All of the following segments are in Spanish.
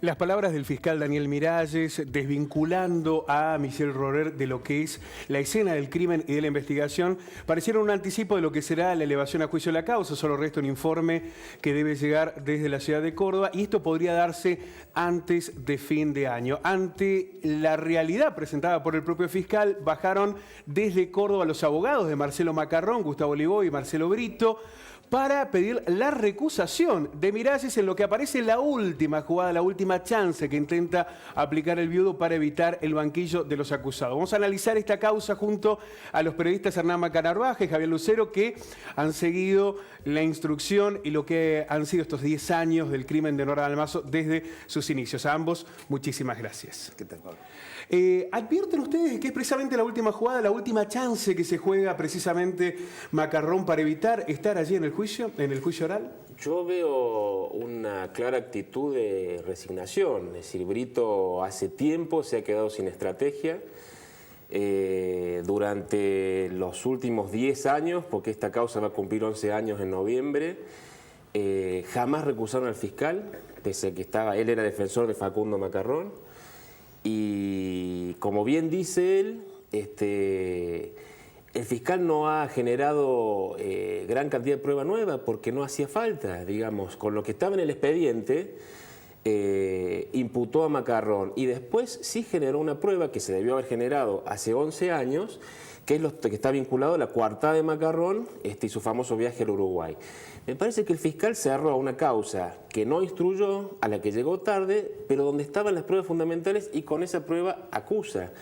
Las palabras del fiscal Daniel Miralles, desvinculando a Michel Rorer de lo que es la escena del crimen y de la investigación, parecieron un anticipo de lo que será la elevación a juicio de la causa. Solo resta un informe que debe llegar desde la ciudad de Córdoba y esto podría darse antes de fin de año. Ante la realidad presentada por el propio fiscal, bajaron desde Córdoba los abogados de Marcelo Macarrón, Gustavo Olivó y Marcelo Brito, para pedir la recusación de Miralles en lo que aparece la última jugada, la última chance que intenta aplicar el viudo para evitar el banquillo de los acusados. Vamos a analizar esta causa junto a los periodistas Hernán Macanarvaje y Javier Lucero, que han seguido la instrucción y lo que han sido estos 10 años del crimen de Nora Dalmazo desde sus inicios. A ambos, muchísimas gracias. ¿Qué tal, Pablo? ¿Advierten ustedes que es precisamente la última jugada, la última chance que se juega precisamente Macarrón para evitar estar allí en el juicio oral? Yo veo una clara actitud de resignación. Es decir, Brito hace tiempo se ha quedado sin estrategia. Durante los últimos 10 años, porque esta causa va a cumplir 11 años en noviembre, jamás recusaron al fiscal, pese a que él era defensor de Facundo Macarrón. Y como bien dice él, el fiscal no ha generado gran cantidad de prueba nueva porque no hacía falta, digamos, con lo que estaba en el expediente, imputó a Macarrón y después sí generó una prueba que se debió haber generado hace 11 años, que es lo que está vinculado a la coartada de Macarrón y su famoso viaje al Uruguay. Me parece que el fiscal cerró a una causa que no instruyó, a la que llegó tarde, pero donde estaban las pruebas fundamentales y con esa prueba acusa.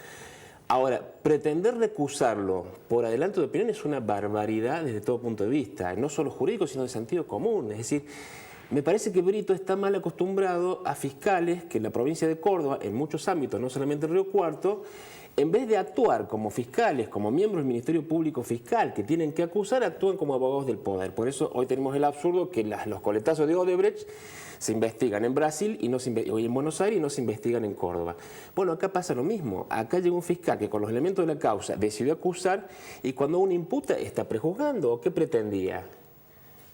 Ahora, pretender recusarlo por adelanto de opinión es una barbaridad desde todo punto de vista, no solo jurídico, sino de sentido común. Es decir, me parece que Brito está mal acostumbrado a fiscales que en la provincia de Córdoba, en muchos ámbitos, no solamente en Río Cuarto, en vez de actuar como fiscales, como miembros del Ministerio Público Fiscal, que tienen que acusar, actúan como abogados del poder. Por eso hoy tenemos el absurdo que los coletazos de Odebrecht se investigan en Brasil y hoy en Buenos Aires y no se investigan en Córdoba. Bueno, acá pasa lo mismo. Acá llega un fiscal que con los elementos de la causa decidió acusar y cuando uno imputa está prejuzgando. ¿O qué pretendía?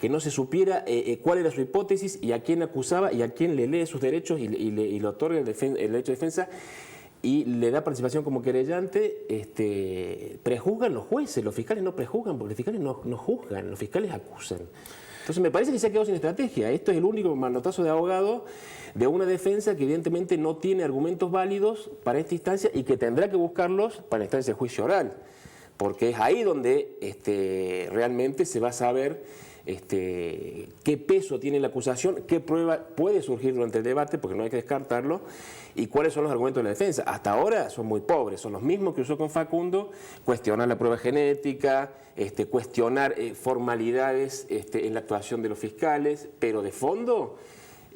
Que no se supiera cuál era su hipótesis y a quién acusaba y a quién le lee sus derechos y le otorga el derecho de defensa y le da participación como querellante. Prejuzgan los jueces, los fiscales no prejuzgan porque los fiscales no juzgan, los fiscales acusan. Entonces me parece que se ha quedado sin estrategia. Esto es el único manotazo de abogado de una defensa que evidentemente no tiene argumentos válidos para esta instancia y que tendrá que buscarlos para la instancia de juicio oral, porque es ahí donde realmente se va a saber qué peso tiene la acusación, qué prueba puede surgir durante el debate, porque no hay que descartarlo, y cuáles son los argumentos de la defensa. Hasta ahora son muy pobres, son los mismos que usó con Facundo: cuestionar la prueba genética, cuestionar formalidades en la actuación de los fiscales, pero de fondo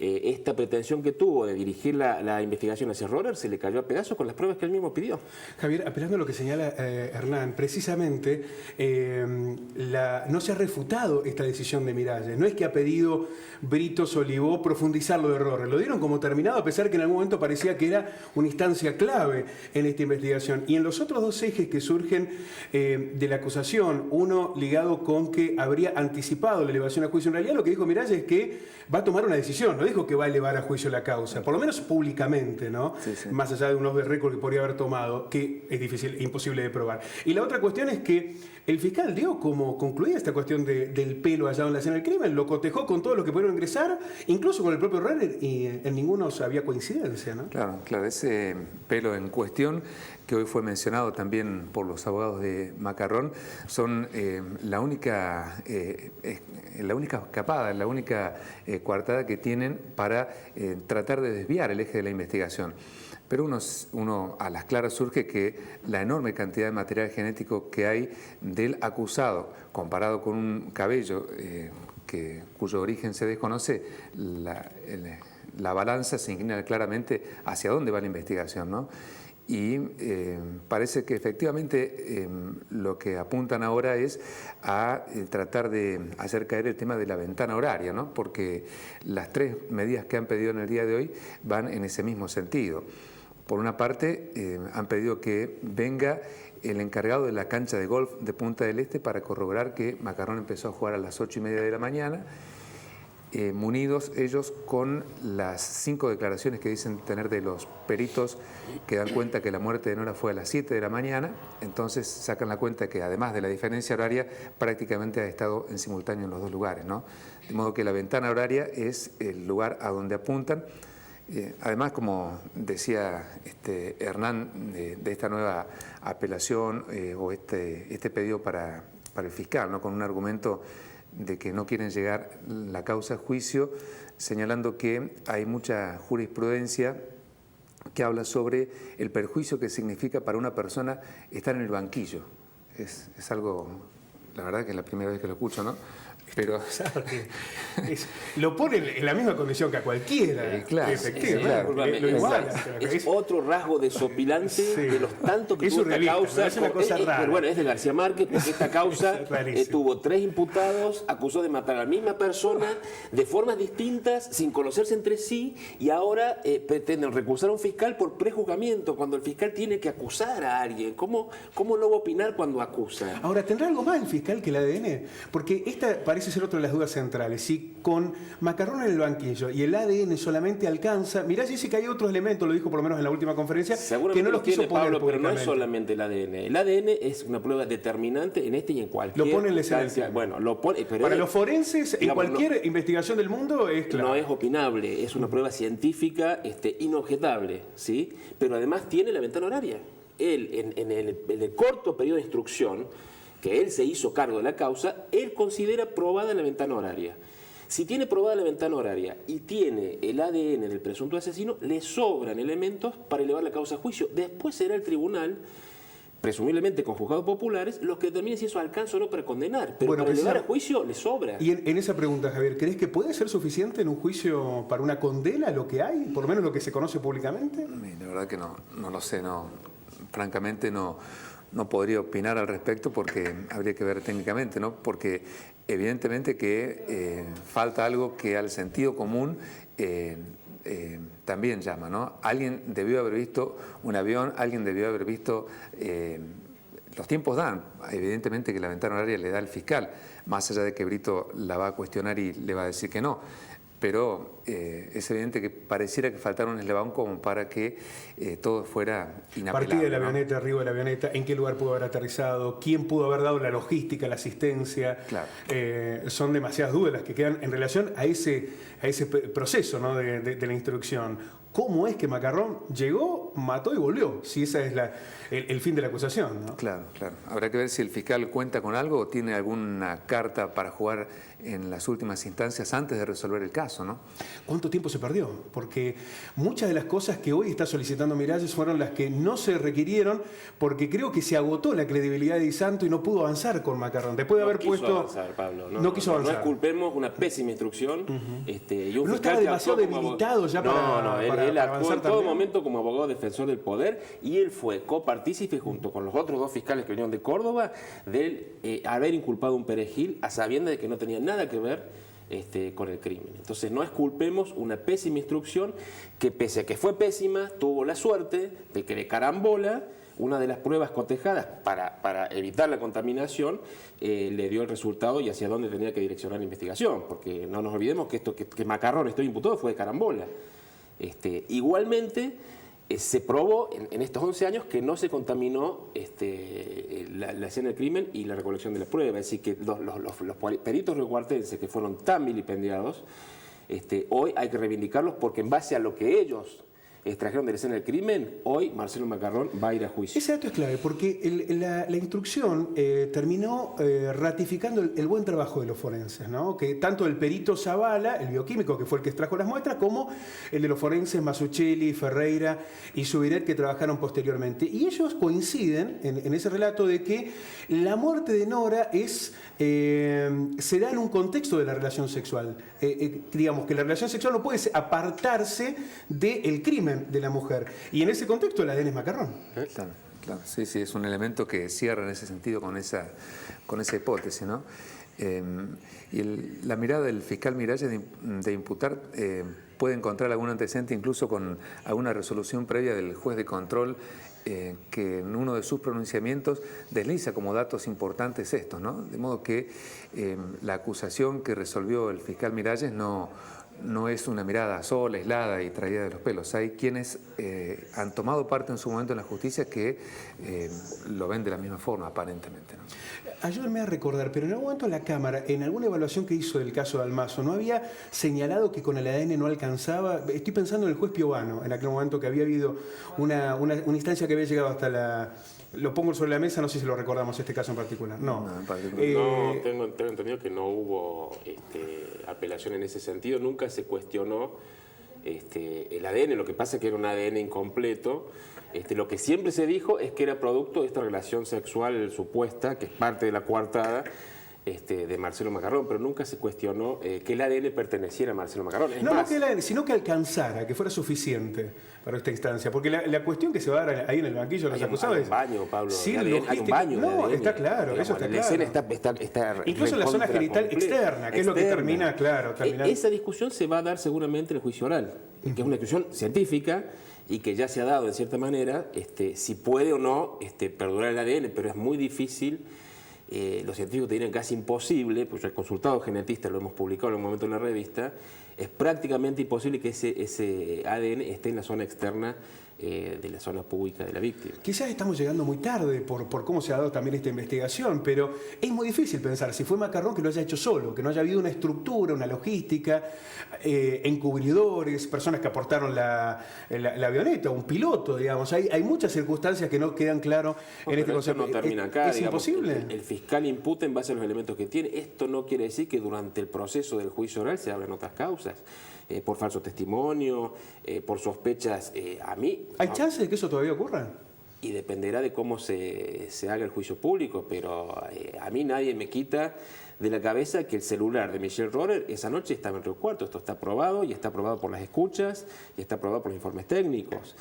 esta pretensión que tuvo de dirigir la investigación hacia Rorer se le cayó a pedazos con las pruebas que él mismo pidió. Javier, apelando a lo que señala Hernán, precisamente no se ha refutado esta decisión de Miralles. No es que ha pedido Brito Olivó profundizar lo de Rorer. Lo dieron como terminado a pesar que en algún momento parecía que era una instancia clave en esta investigación. Y en los otros dos ejes que surgen de la acusación, uno ligado con que habría anticipado la elevación a juicio, en realidad lo que dijo Miralles es que va a tomar una decisión, no dijo que va a elevar a juicio la causa, por lo menos públicamente, ¿no? Sí, sí. Más allá de un off the record que podría haber tomado, que es difícil, imposible de probar. Y la otra cuestión es que el fiscal dio como concluida esta cuestión del pelo hallado en la escena del crimen, lo cotejó con todos los que pudieron ingresar, incluso con el propio Rorer, y en ninguno había coincidencia, ¿no? Claro, ese pelo en cuestión, que hoy fue mencionado también por los abogados de Macarrón, son la única escapada, la única coartada que tienen para tratar de desviar el eje de la investigación. Pero uno a las claras surge que la enorme cantidad de material genético que hay del acusado, comparado con un cabello cuyo origen se desconoce, la balanza se inclina claramente hacia dónde va la investigación, ¿no? Y parece que efectivamente lo que apuntan ahora es a tratar de hacer caer el tema de la ventana horaria, ¿no? Porque las tres medidas que han pedido en el día de hoy van en ese mismo sentido. Por una parte, han pedido que venga el encargado de la cancha de golf de Punta del Este para corroborar que Macarrón empezó a jugar a las 8:30 de la mañana. munidos ellos con las 5 declaraciones que dicen tener de los peritos que dan cuenta que la muerte de Nora fue a las 7 de la mañana, entonces sacan la cuenta que además de la diferencia horaria prácticamente ha estado en simultáneo en los dos lugares, ¿no? De modo que la ventana horaria es el lugar a donde apuntan. Además, como decía Hernán, de esta nueva apelación o este pedido para el fiscal, ¿no? Con un argumento de que no quieren llegar la causa a juicio, señalando que hay mucha jurisprudencia que habla sobre el perjuicio que significa para una persona estar en el banquillo. Es algo, la verdad que es la primera vez que lo escucho, ¿no? Pero lo pone en la misma condición que a cualquiera. Claro, efectivamente. Lo iguala. Es otro rasgo desopilante de los tantos que tuvo esta causa. No es una cosa rara. Pero bueno, es de García Márquez, porque esta causa tuvo 3 imputados, acusó de matar a la misma persona de formas distintas, sin conocerse entre sí, y ahora pretenden recusar a un fiscal por prejuzgamiento, cuando el fiscal tiene que acusar a alguien. ¿Cómo no va a opinar cuando acusa? Ahora, ¿tendrá algo más el fiscal que el ADN? Porque esta parece ser otra de las dudas centrales. Si con Macarrón en el banquillo y el ADN solamente alcanza... Mirá, dice que hay otros elementos, lo dijo por lo menos en la última conferencia, que no los quiso poner Pablo, pero no es públicamente. solamente el ADN. El ADN es una prueba determinante en este y en cualquier... Lo pone en la escena. Bueno, lo pone... Pero para los forenses, digamos, en cualquier investigación del mundo es claro. No es opinable, es una prueba científica inobjetable, ¿sí? Pero además tiene la ventana horaria. Él, en el corto periodo de instrucción, que él se hizo cargo de la causa, él considera probada la ventana horaria. Si tiene probada la ventana horaria y tiene el ADN del presunto asesino, le sobran elementos para elevar la causa a juicio. Después será el tribunal, presumiblemente con juzgados populares, los que determinen si eso alcanza o no para condenar. Pero para elevar a juicio le sobra. Y en esa pregunta, Javier, ¿crees que puede ser suficiente en un juicio para una condena lo que hay? Por lo menos lo que se conoce públicamente. La verdad que no lo sé, francamente no podría opinar al respecto porque habría que ver técnicamente, ¿no? Porque evidentemente que falta algo que al sentido común también llama, ¿no? Alguien debió haber visto un avión, alguien debió haber visto... los tiempos dan, evidentemente que la ventana horaria le da al fiscal, más allá de que Brito la va a cuestionar y le va a decir que no. Pero es evidente que pareciera que faltara un eslabón como para que todo fuera inapelable. Partida de la avioneta, arriba de la avioneta, ¿en qué lugar pudo haber aterrizado? ¿Quién pudo haber dado la logística, la asistencia? Claro. Son demasiadas dudas las que quedan en relación a ese proceso, ¿no? de la instrucción. ¿Cómo es que Macarrón llegó, mató y volvió? Si ese es el fin de la acusación, ¿no? Claro. Habrá que ver si el fiscal cuenta con algo o tiene alguna carta para jugar en las últimas instancias antes de resolver el caso, ¿no? ¿Cuánto tiempo se perdió? Porque muchas de las cosas que hoy está solicitando Miralles fueron las que no se requirieron porque creo que se agotó la credibilidad de Di Santo y no pudo avanzar con Macarrón. Después de haber puesto... Avanzar, Pablo. No quiso avanzar. No culpemos una pésima instrucción. Y un no estaba demasiado debilitado ya para él actuó avanzar en todo también. momento como abogado defensor del poder y él fue copartícipe junto con los otros 2 fiscales que vinieron de Córdoba de haber inculpado a un perejil a sabiendas de que no tenía nada que ver con el crimen. Entonces no esculpemos una pésima instrucción que pese a que fue pésima, tuvo la suerte de que de carambola una de las pruebas cotejadas para evitar la contaminación le dio el resultado y hacia dónde tenía que direccionar la investigación, porque no nos olvidemos que que Macarrón estoy imputado fue de carambola. Igualmente se probó en estos 11 años que no se contaminó la escena del crimen y la recolección de la prueba. Es decir, que los peritos riocuartenses que fueron tan vilipendiados, hoy hay que reivindicarlos porque en base a lo que ellos extrajeron de la escena del crimen, hoy Marcelo Macarrón va a ir a juicio. Ese dato es clave porque la instrucción terminó ratificando el buen trabajo de los forenses, ¿no? Que tanto el perito Zavala, el bioquímico que fue el que extrajo las muestras, como el de los forenses Masuccelli, Ferreira y Subiret que trabajaron posteriormente. Y ellos coinciden en ese relato de que la muerte de Nora se da en un contexto de la relación sexual. Digamos que la relación sexual no puede apartarse del crimen de la mujer. Y en ese contexto el ADN es Macarrón. Claro. Sí, es un elemento que cierra en ese sentido con esa hipótesis, ¿no? Y la mirada del fiscal Miralles de imputar puede encontrar algún antecedente incluso con alguna resolución previa del juez de control que en uno de sus pronunciamientos desliza como datos importantes estos, ¿no? De modo que la acusación que resolvió el fiscal Miralles no es una mirada sola, aislada y traída de los pelos. Hay quienes han tomado parte en su momento en la justicia que lo ven de la misma forma, aparentemente, ¿no? Ayúdenme a recordar, pero en algún momento la Cámara, en alguna evaluación que hizo del caso de Almazo, ¿no había señalado que con el ADN no alcanzaba? Estoy pensando en el juez Piovano, en aquel momento que había habido una instancia que había llegado hasta la... Lo pongo sobre la mesa, no sé si lo recordamos este caso en particular. No, No, en particular. No, tengo entendido que no hubo apelación en ese sentido, nunca se cuestionó el ADN, lo que pasa es que era un ADN incompleto. Lo que siempre se dijo es que era producto de esta relación sexual supuesta, que es parte de la coartada de Marcelo Macarrón, pero nunca se cuestionó que el ADN perteneciera a Marcelo Macarrón. Es no más, que el ADN, sino que alcanzara, que fuera suficiente para esta instancia. Porque la cuestión que se va a dar ahí en el banquillo de los acusados hay es... un baño, Pablo, Sí, hay un baño. no, de ADN, está claro, digamos, eso está la claro. escena está incluso en la zona genital externa, que es lo que termina, claro. Esa discusión se va a dar seguramente en el juicio oral, que es una discusión científica y que ya se ha dado de cierta manera, si puede o no perdurar el ADN, pero es muy difícil. Los científicos te dirían casi imposible, pues yo he consultado genetistas, lo hemos publicado en un momento en la revista, es prácticamente imposible que ese ADN esté en la zona externa de la zona pública de la víctima. Quizás estamos llegando muy tarde por cómo se ha dado también esta investigación, pero es muy difícil pensar si fue Macarrón que lo haya hecho solo, que no haya habido una estructura, una logística, encubridores, personas que aportaron la avioneta, un piloto, digamos. Hay muchas circunstancias que no quedan claras en este concepto. No termina acá. ¿Es imposible? El fiscal imputa en base a los elementos que tiene. Esto no quiere decir que durante el proceso del juicio oral se abran otras causas. Por falso testimonio, por sospechas. A mí... ¿Hay chance de que eso todavía ocurra? Y dependerá de cómo se haga el juicio público, pero a mí nadie me quita de la cabeza que el celular de Michel Rorer esa noche estaba en Río Cuarto. Esto está probado y está probado por las escuchas y está probado por los informes técnicos.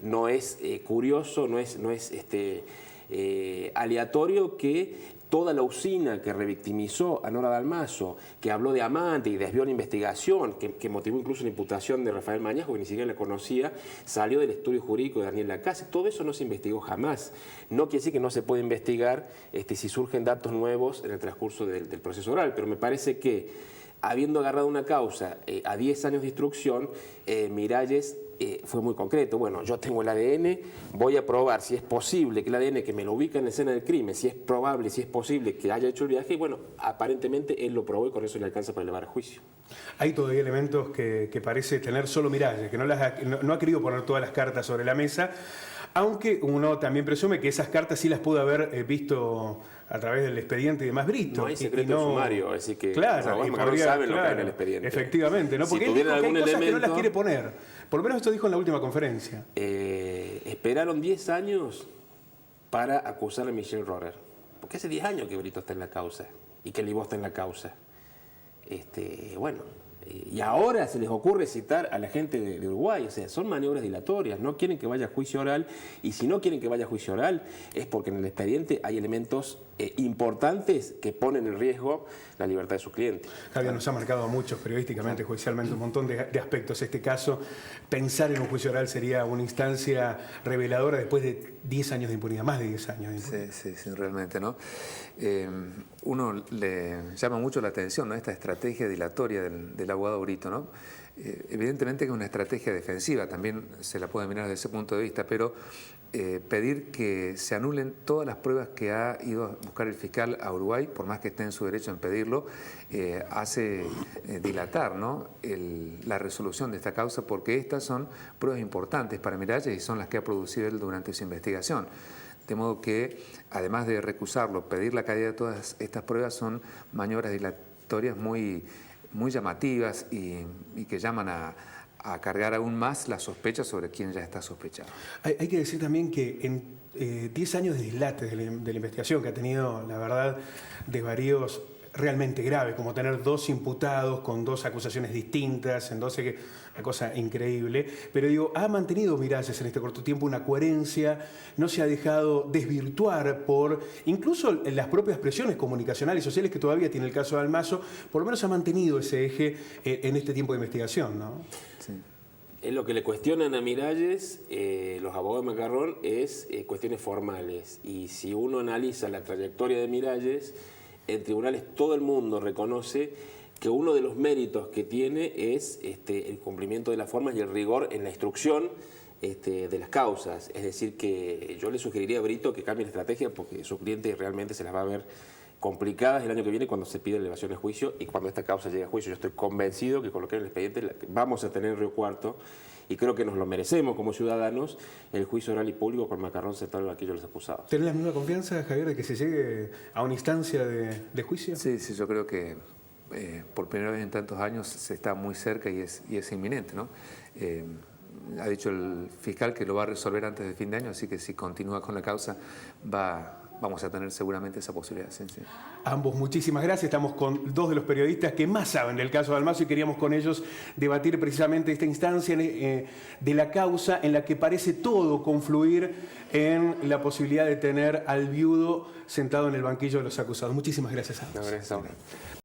No es curioso, no es aleatorio que toda la usina que revictimizó a Nora Dalmazo, que habló de amante y desvió la investigación, que motivó incluso la imputación de Rafael Mañasco, que ni siquiera la conocía, salió del estudio jurídico de Daniel Lacase. Todo eso no se investigó jamás. No quiere decir que no se puede investigar si surgen datos nuevos en el transcurso del proceso oral, pero me parece que, habiendo agarrado una causa a 10 años de instrucción, Miralles fue muy concreto. Bueno, yo tengo el ADN, voy a probar si es posible que el ADN que me lo ubica en la escena del crimen, si es probable, si es posible que haya hecho el viaje, y bueno, aparentemente él lo probó y con eso le alcanza para elevar a juicio. Hay todavía elementos que parece tener solo Miralles, que no ha querido poner todas las cartas sobre la mesa, aunque uno también presume que esas cartas sí las pudo haber visto a través del expediente y demás Brito. No hay secreto en sumario, así que claro, los abogados saben lo que hay en el expediente. Efectivamente, ¿no? Porque si él dijo que hay algún cosas elemento, que no las quiere poner. Por lo menos esto dijo en la última conferencia. Esperaron 10 años para acusar a Michel Rorer. Porque hace 10 años que Brito está en la causa y que Libó está en la causa. Y ahora se les ocurre citar a la gente de Uruguay. O sea, son maniobras dilatorias, no quieren que vaya a juicio oral, y si no quieren que vaya a juicio oral es porque en el expediente hay elementos importantes que ponen en riesgo la libertad de sus clientes. Javier, nos ha marcado a muchos periodísticamente, judicialmente, un montón de aspectos. Este caso, pensar en un juicio oral sería una instancia reveladora después de 10 años de impunidad, más de 10 años de impunidad. Sí, realmente, ¿no? Uno le llama mucho la atención, ¿no?, esta estrategia dilatoria del abogado Brito, ¿no? Evidentemente que es una estrategia defensiva, también se la puede mirar desde ese punto de vista, pero pedir que se anulen todas las pruebas que ha ido a buscar el fiscal a Uruguay, por más que esté en su derecho en pedirlo, hace dilatar, ¿no?, la resolución de esta causa, porque estas son pruebas importantes para Miralles y son las que ha producido él durante su investigación. De modo que, además de recusarlo, pedir la caída de todas estas pruebas son maniobras dilatorias muy llamativas y que llaman a cargar aún más la sospecha sobre quien ya está sospechado. Hay que decir también que en 10 años de dislates de la investigación que ha tenido, la verdad, desvaríos realmente grave, como tener 2 imputados con 2 acusaciones distintas, entonces una cosa increíble. Pero digo, ha mantenido Miralles en este corto tiempo una coherencia, no se ha dejado desvirtuar por incluso las propias presiones comunicacionales y sociales que todavía tiene el caso de Almazo, por lo menos ha mantenido ese eje en este tiempo de investigación, ¿no? Sí. En lo que le cuestionan a Miralles, los abogados de Macarrón, es cuestiones formales. Y si uno analiza la trayectoria de Miralles, en tribunales todo el mundo reconoce que uno de los méritos que tiene es el cumplimiento de las formas y el rigor en la instrucción de las causas. Es decir, que yo le sugeriría a Brito que cambie la estrategia porque su cliente realmente se las va a ver complicadas el año que viene cuando se pide elevación de juicio y cuando esta causa llegue a juicio. Yo estoy convencido que con lo que es el expediente vamos a tener en Río Cuarto y creo que nos lo merecemos como ciudadanos el juicio oral y público con Macarrón sentado en el banquillo de los acusados. ¿Tenés la misma confianza, Javier, de que se llegue a una instancia de juicio? Sí, sí, yo creo que por primera vez en tantos años se está muy cerca y es inminente, ¿no? Ha dicho el fiscal que lo va a resolver antes del fin de año, así que si continúa con la causa vamos a tener seguramente esa posibilidad. Sí, sí. Ambos, muchísimas gracias. Estamos con 2 de los periodistas que más saben del caso de Almazo y queríamos con ellos debatir precisamente esta instancia de la causa en la que parece todo confluir en la posibilidad de tener al viudo sentado en el banquillo de los acusados. Muchísimas gracias a ambos. No, gracias a vos.